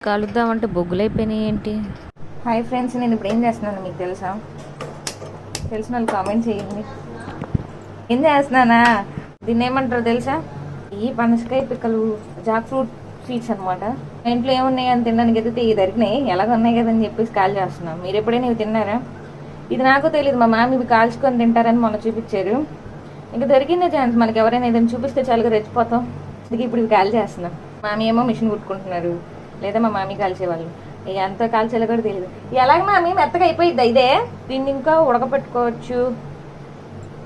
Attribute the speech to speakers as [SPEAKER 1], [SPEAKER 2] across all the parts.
[SPEAKER 1] కాలుద్దామంటే బొగ్గులైపోయినాయి ఏంటి?
[SPEAKER 2] Hi friends, నేను ఇప్పుడు ఏం చేస్తున్నాను మీకు తెలుసా? తెలిసిన వాళ్ళు కామెంట్ చేయండి. ఏం చేస్తున్నానా, దీన్ని ఏమంటారో తెలుసా? ఈ పనసకాయ పిక్కలు, జాక్ ఫ్రూట్ సీడ్స్ అనమాట. ఇంట్లో ఏమున్నాయి అని తినడానికి ఎదిగితే ఇవి దొరికినాయి, ఎలాగ ఉన్నాయి కదని చెప్పేసి కాల్ చేస్తున్నాం. మీరు ఎప్పుడైనా ఇవి తిన్నారా? ఇది నాకు తెలియదు, మా మామ ఇవి కాల్చుకొని తింటారని మొన్న చూపించారు. ఇంకా దొరికిందే ఛాన్స్, మనకి ఎవరైనా ఏదైనా చూపిస్తే చాలుగా రెచ్చిపోతాం. అందుకే ఇప్పుడు ఇవి కాల్ చేస్తున్నాం. మామీ ఏమో మిషన్ కుట్టుకుంటున్నారు, లేదా మా మామీ కాల్చేవాళ్ళు. ఎంత కాల్చేలా కూడా తెలియదు. ఎలాగ మామీ మెత్తగా అయిపోయింది ఇదే, దీన్ని ఇంకా ఉడకపెట్టుకోవచ్చు,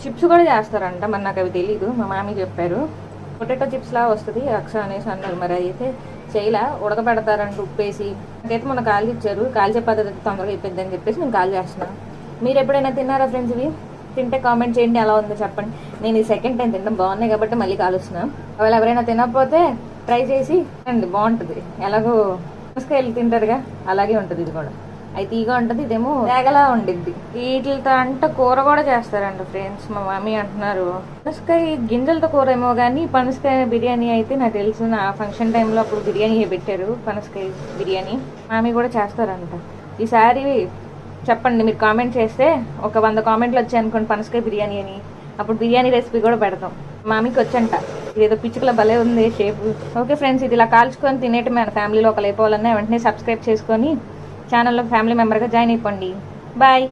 [SPEAKER 2] చిప్స్ కూడా చేస్తారంట. మరి నాకు అవి తెలీదు, మా మామీ చెప్పారు. పొటాటో చిప్స్ లా వస్తుంది అక్ష అనేసి అన్నారు. మరి అయితే చేయలా, ఉడకబెడతారంట ఉప్పేసి. నాకైతే మొన్న కాల్ ఇచ్చారు, కాల్చే పద్ధతి తొందరగా అయిపోద్ది అని చెప్పేసి నేను కాల్ చేస్తున్నాను. మీరు ఎప్పుడైనా తిన్నారా ఫ్రెండ్స్? ఇవి తింటే కామెంట్ చేయండి, ఎలా ఉందో చెప్పండి. నేను ఈ సెకండ్ టైం తినడం బాగున్నాయి కాబట్టి మళ్ళీ కాలుస్తున్నాను. ఒకవేళ ఎవరైనా తినకపోతే ట్రై చేసి అండి, బాగుంటుంది. ఎలాగో పనసకాయలు తింటారుగా అలాగే ఉంటుంది ఇది కూడా. అయితే తీగా ఉంటుంది, ఇదేమో తేగలా ఉండిద్ది. వీటితో అంట కూర కూడా చేస్తారంట ఫ్రెండ్స్, మా మమ్మీ అంటున్నారు. పనసకాయ గింజలతో కూర ఏమో కానీ పనసకాయ బిర్యానీ అయితే నాకు తెలుసు. నా ఫంక్షన్ టైంలో అప్పుడు బిర్యానీ పెట్టారు, పనసకాయ బిర్యానీ. మామీ కూడా చేస్తారంట. ఈసారి చెప్పండి, మీరు కామెంట్ చేస్తే ఒక 100 కామెంట్లు వచ్చాయి అనుకోండి పనసకాయ బిర్యానీ అని, అప్పుడు బిర్యానీ రెసిపీ కూడా పెడతాం. మామీకి వచ్చంట. ఇదేదో పిచ్చుకల భలే ఉంది షేప్. ఓకే ఫ్రెండ్స్, ఇది ఇలా కాల్చుకొని తినేటమే. మన ఫ్యామిలీలో ఒకరు అయిపోవాలన్నా వెంటనే సబ్స్క్రైబ్ చేసుకొని ఛానల్లో ఫ్యామిలీ మెంబర్గా జాయిన్ అయిపోండి. బాయ్.